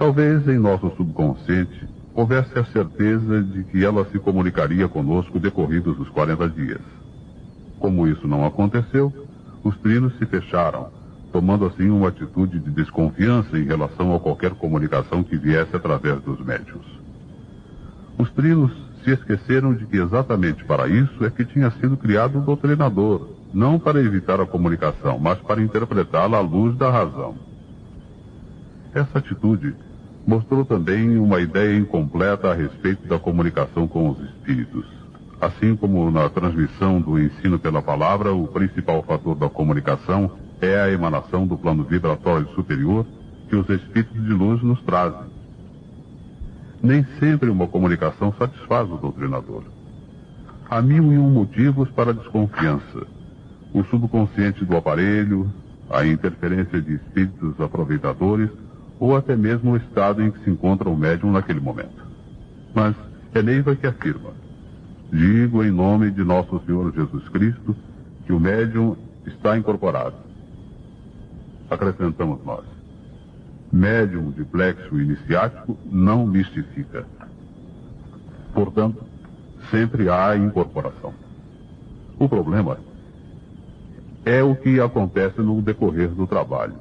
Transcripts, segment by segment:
Talvez em nosso subconsciente houvesse a certeza de que ela se comunicaria conosco decorridos os 40 dias. Como isso não aconteceu, os trinos se fecharam, tomando assim uma atitude de desconfiança em relação a qualquer comunicação que viesse através dos médiuns. Os trinos se esqueceram de que exatamente para isso é que tinha sido criado o doutrinador, não para evitar a comunicação, mas para interpretá-la à luz da razão. Essa atitude mostrou também uma ideia incompleta a respeito da comunicação com os espíritos. Assim como na transmissão do ensino pela palavra, o principal fator da comunicação é a emanação do plano vibratório superior que os espíritos de luz nos trazem. Nem sempre uma comunicação satisfaz o doutrinador. Há 1001 motivos para a desconfiança. O subconsciente do aparelho, a interferência de espíritos aproveitadores, ou até mesmo o estado em que se encontra o médium naquele momento. Mas é Neiva que afirma: digo em nome de nosso Senhor Jesus Cristo que o médium está incorporado. Acrescentamos nós: médium de plexo iniciático não mistifica. Portanto, sempre há incorporação. O problema é o que acontece no decorrer do trabalho.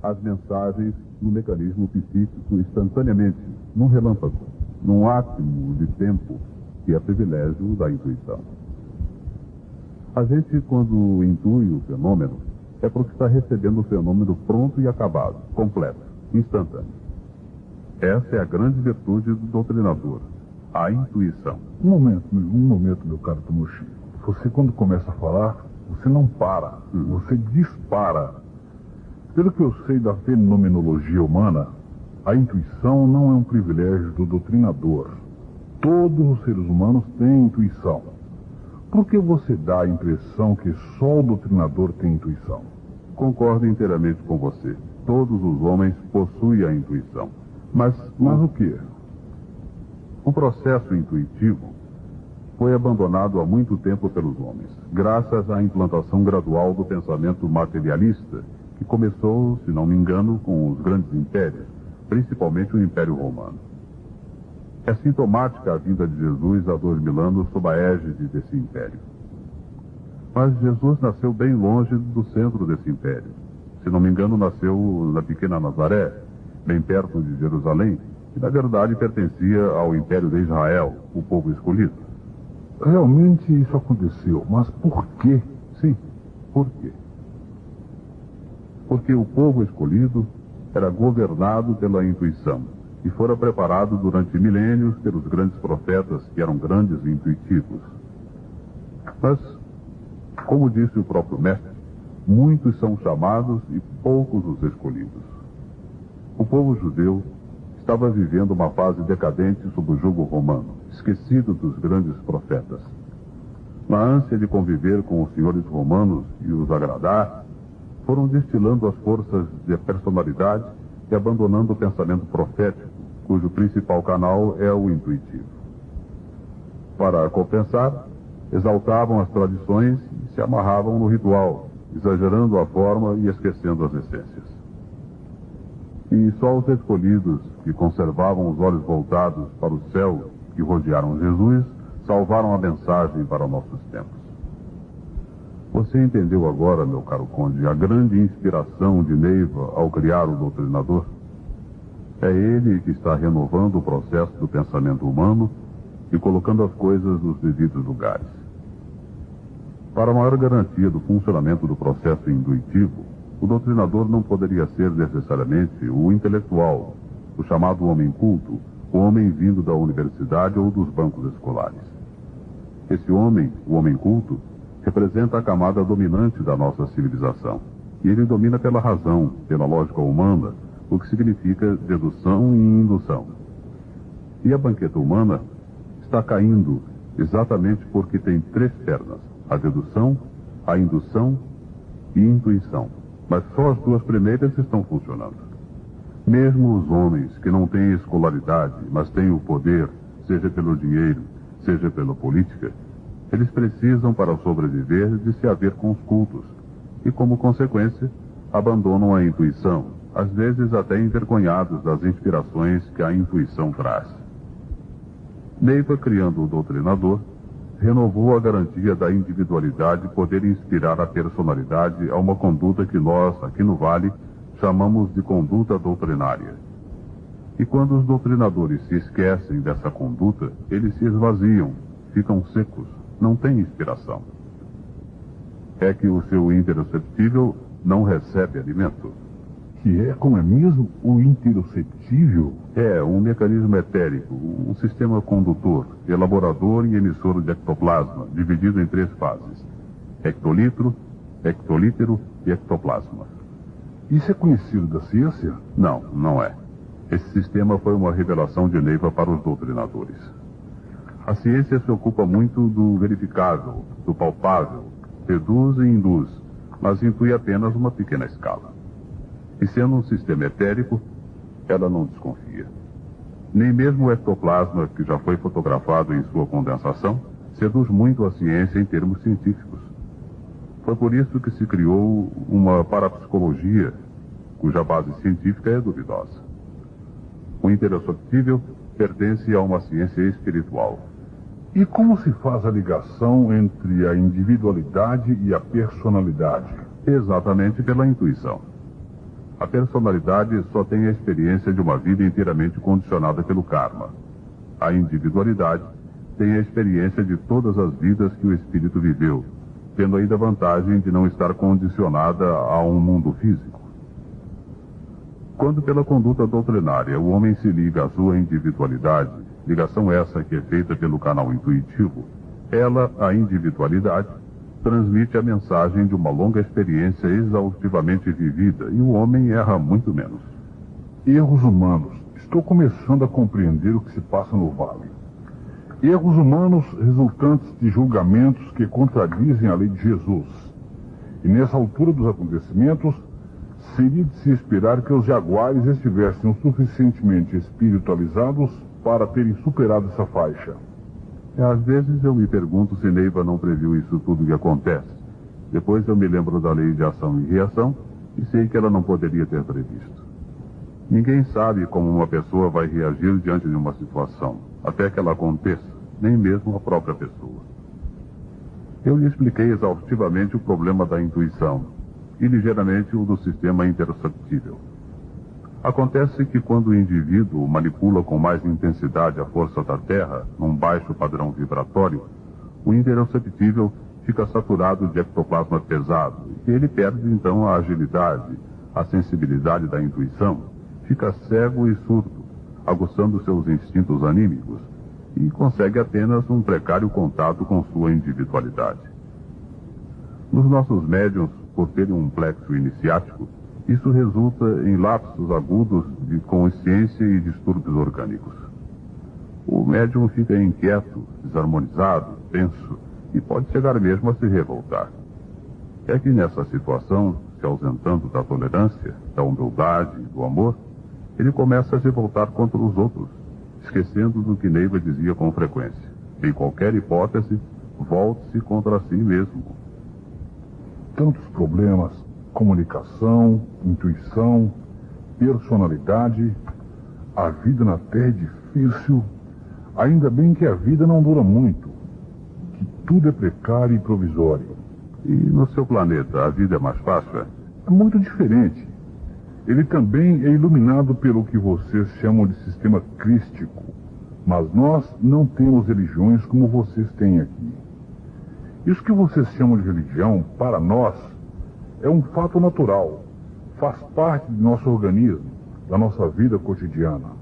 As mensagens no mecanismo psíquico instantaneamente, num relâmpago, num átomo de tempo, que é privilégio da intuição. A gente, quando intui o fenômeno, é porque está recebendo o fenômeno pronto e acabado, completo, instantâneo. Essa é a grande virtude do doutrinador, a intuição. Um momento, meu caro Tamushi. Você, quando começa a falar, você não para, você dispara. Pelo que eu sei da fenomenologia humana, a intuição não é um privilégio do doutrinador. Todos os seres humanos têm intuição. Por que você dá a impressão que só o doutrinador tem intuição? Concordo inteiramente com você. Todos os homens possuem a intuição. Mas o quê? O processo intuitivo foi abandonado há muito tempo pelos homens, graças à implantação gradual do pensamento materialista, que começou, se não me engano, com os grandes impérios, principalmente o Império Romano. É sintomática a vinda de Jesus há 2000 anos sob a égide desse império. Mas Jesus nasceu bem longe do centro desse império. Se não me engano, nasceu na pequena Nazaré, bem perto de Jerusalém, e na verdade pertencia ao Império de Israel, o povo escolhido. Realmente isso aconteceu, mas por quê? Sim, por quê? Porque o povo escolhido era governado pela intuição e fora preparado durante milênios pelos grandes profetas que eram grandes e intuitivos. Mas, como disse o próprio mestre, muitos são chamados e poucos os escolhidos. O povo judeu estava vivendo uma fase decadente sob o jugo romano, esquecido dos grandes profetas. Na ânsia de conviver com os senhores romanos e os agradar, foram destilando as forças de personalidade e abandonando o pensamento profético, cujo principal canal é o intuitivo. Para compensar, exaltavam as tradições e se amarravam no ritual, exagerando a forma e esquecendo as essências. E só os escolhidos, que conservavam os olhos voltados para o céu que rodearam Jesus, salvaram a mensagem para nossos tempos. Você entendeu agora, meu caro conde, a grande inspiração de Neiva ao criar o doutrinador? É ele que está renovando o processo do pensamento humano e colocando as coisas nos devidos lugares. Para maior garantia do funcionamento do processo intuitivo, o doutrinador não poderia ser necessariamente o intelectual, o chamado homem culto, o homem vindo da universidade ou dos bancos escolares. Esse homem, o homem culto, representa a camada dominante da nossa civilização. E ele domina pela razão, pela lógica humana, o que significa dedução e indução. E a banqueta humana está caindo exatamente porque tem 3 pernas: a dedução, a indução e intuição. Mas só as 2 primeiras estão funcionando. Mesmo os homens que não têm escolaridade, mas têm o poder, seja pelo dinheiro, seja pela política, eles precisam, para sobreviver, de se haver com os cultos. E, como consequência, abandonam a intuição, às vezes até envergonhados das inspirações que a intuição traz. Neiva, criando o doutrinador, renovou a garantia da individualidade poder inspirar a personalidade a uma conduta que nós, aqui no Vale, chamamos de conduta doutrinária. E quando os doutrinadores se esquecem dessa conduta, eles se esvaziam, ficam secos, não têm inspiração. É que o seu interoceptível não recebe alimento. Que é, como é mesmo, o interoceptível? É um mecanismo etérico, um sistema condutor, elaborador e emissor de ectoplasma, dividido em 3 fases: ectolitro, ectolítero e ectoplasma. Isso é conhecido da ciência? Não, não é. Esse sistema foi uma revelação de Neiva para os doutrinadores. A ciência se ocupa muito do verificável, do palpável, seduz e induz, mas intui apenas uma pequena escala. E sendo um sistema etérico, ela não desconfia. Nem mesmo o ectoplasma, que já foi fotografado em sua condensação, seduz muito a ciência em termos científicos. Foi por isso que se criou uma parapsicologia, cuja base científica é duvidosa. O interoceptível pertence a uma ciência espiritual. E como se faz a ligação entre a individualidade e a personalidade? Exatamente pela intuição. A personalidade só tem a experiência de uma vida inteiramente condicionada pelo karma. A individualidade tem a experiência de todas as vidas que o espírito viveu, tendo ainda a vantagem de não estar condicionada a um mundo físico. Quando pela conduta doutrinária o homem se liga à sua individualidade, ligação essa que é feita pelo canal intuitivo, ela, a individualidade, transmite a mensagem de uma longa experiência exaustivamente vivida e o homem erra muito menos. Erros humanos. Estou começando a compreender o que se passa no Vale. Erros humanos resultantes de julgamentos que contradizem a lei de Jesus. E nessa altura dos acontecimentos, seria de se esperar que os jaguares estivessem o suficientemente espiritualizados para terem superado essa faixa. Às vezes eu me pergunto se Neiva não previu isso tudo que acontece. Depois eu me lembro da lei de ação e reação e sei que ela não poderia ter previsto. Ninguém sabe como uma pessoa vai reagir diante de uma situação, até que ela aconteça, nem mesmo a própria pessoa. Eu lhe expliquei exaustivamente o problema da intuição e ligeiramente o do sistema interoceptível. Acontece que quando o indivíduo manipula com mais intensidade a força da Terra, num baixo padrão vibratório, o interoceptível fica saturado de ectoplasma pesado, e ele perde então a agilidade, a sensibilidade da intuição, fica cego e surdo, aguçando seus instintos anímicos, e consegue apenas um precário contato com sua individualidade. Nos nossos médiuns, por terem um plexo iniciático, isso resulta em lapsos agudos de consciência e distúrbios orgânicos. O médium fica inquieto, desarmonizado, tenso e pode chegar mesmo a se revoltar. É que nessa situação, se ausentando da tolerância, da humildade e do amor, ele começa a se voltar contra os outros, esquecendo do que Neiva dizia com frequência. Em qualquer hipótese, volte-se contra si mesmo. Tantos problemas: comunicação, intuição, personalidade. A vida na Terra é difícil. Ainda bem que a vida não dura muito, que tudo é precário e provisório. E no seu planeta, a vida é mais fácil? É muito diferente. Ele também é iluminado pelo que vocês chamam de sistema crístico, mas nós não temos religiões como vocês têm aqui. Isso que vocês chamam de religião, para nós, é um fato natural. Faz parte de nosso organismo, da nossa vida cotidiana.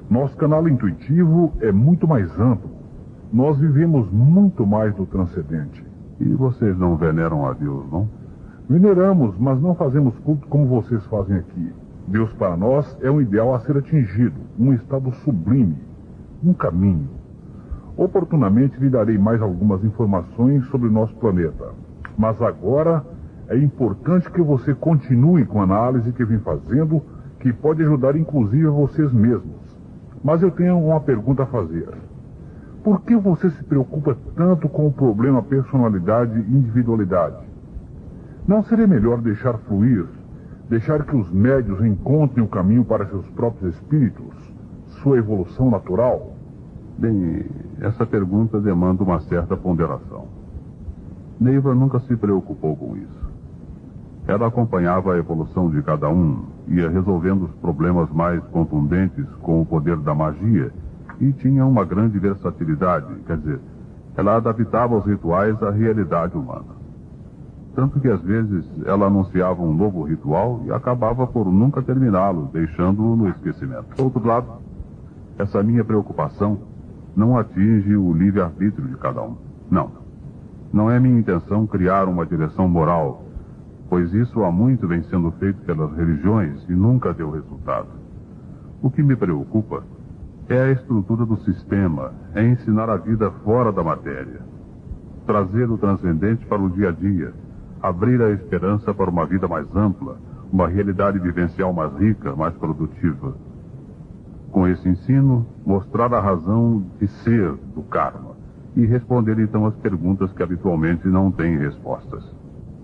Nosso canal intuitivo é muito mais amplo. Nós vivemos muito mais do transcendente. E vocês não veneram a Deus, não? Veneramos, mas não fazemos culto como vocês fazem aqui. Deus para nós é um ideal a ser atingido, um estado sublime, um caminho. Oportunamente lhe darei mais algumas informações sobre o nosso planeta. Mas agora é importante que você continue com a análise que vem fazendo, que pode ajudar inclusive a vocês mesmos. Mas eu tenho uma pergunta a fazer. Por que você se preocupa tanto com o problema personalidade e individualidade? Não seria melhor deixar fluir, Deixar que os médios encontrem o caminho para seus próprios espíritos? Sua evolução natural? Bem, essa pergunta demanda uma certa ponderação. Neiva nunca se preocupou com isso. Ela acompanhava a evolução de cada um, ia resolvendo os problemas mais contundentes com o poder da magia e tinha uma grande versatilidade, quer dizer, ela adaptava os rituais à realidade humana. Tanto que às vezes ela anunciava um novo ritual e acabava por nunca terminá-lo, deixando-o no esquecimento. Por outro lado, essa minha preocupação não atinge o livre-arbítrio de cada um. Não. Não é minha intenção criar uma direção moral, pois isso há muito vem sendo feito pelas religiões e nunca deu resultado. O que me preocupa é a estrutura do sistema, é ensinar a vida fora da matéria, trazer o transcendente para o dia a dia, abrir a esperança para uma vida mais ampla, uma realidade vivencial mais rica, mais produtiva. Com esse ensino, mostrar a razão de ser do karma e responder então as perguntas que habitualmente não têm respostas.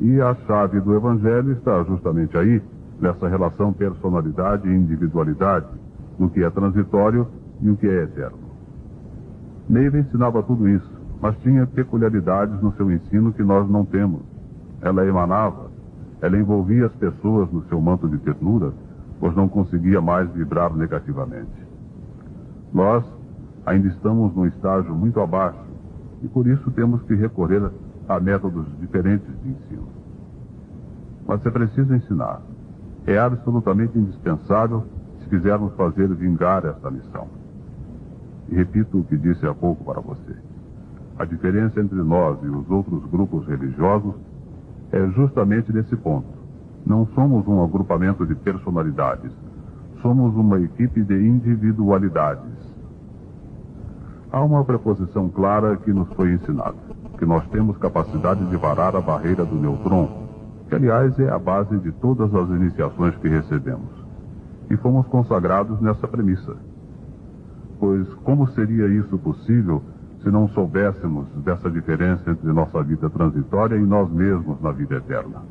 E a chave do Evangelho está justamente aí, nessa relação personalidade e individualidade, no que é transitório e o que é eterno. Neiva ensinava tudo isso, mas tinha peculiaridades no seu ensino que nós não temos. Ela emanava, ela envolvia as pessoas no seu manto de ternura, pois não conseguia mais vibrar negativamente. Nós ainda estamos num estágio muito abaixo e por isso temos que recorrer a métodos diferentes de ensino. Mas é preciso ensinar. É absolutamente indispensável se quisermos fazer vingar esta missão. E repito o que disse há pouco para você. A diferença entre nós e os outros grupos religiosos é justamente nesse ponto. Não somos um agrupamento de personalidades. Somos uma equipe de individualidades. Há uma preposição clara que nos foi ensinada, que nós temos capacidade de varar a barreira do nêutron, que aliás é a base de todas as iniciações que recebemos. E fomos consagrados nessa premissa. Pois como seria isso possível se não soubéssemos dessa diferença entre nossa vida transitória e nós mesmos na vida eterna?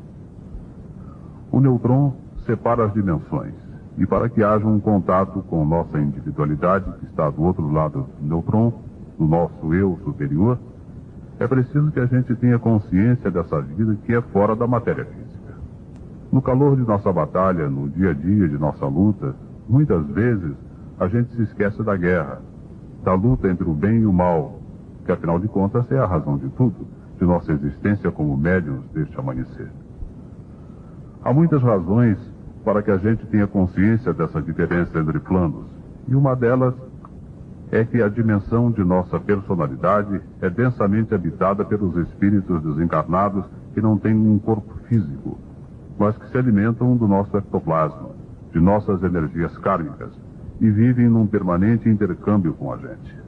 O nêutron separa as dimensões, e para que haja um contato com nossa individualidade, que está do outro lado do nêutron, do nosso eu superior, é preciso que a gente tenha consciência dessa vida que é fora da matéria física. No calor de nossa batalha, no dia a dia de nossa luta, muitas vezes a gente se esquece da guerra, da luta entre o bem e o mal, que afinal de contas é a razão de tudo, de nossa existência como médiuns deste amanhecer. Há muitas razões para que a gente tenha consciência dessa diferença entre planos, e uma delas é que a dimensão de nossa personalidade é densamente habitada pelos espíritos desencarnados que não têm um corpo físico, mas que se alimentam do nosso ectoplasma, de nossas energias kármicas, e vivem num permanente intercâmbio com a gente.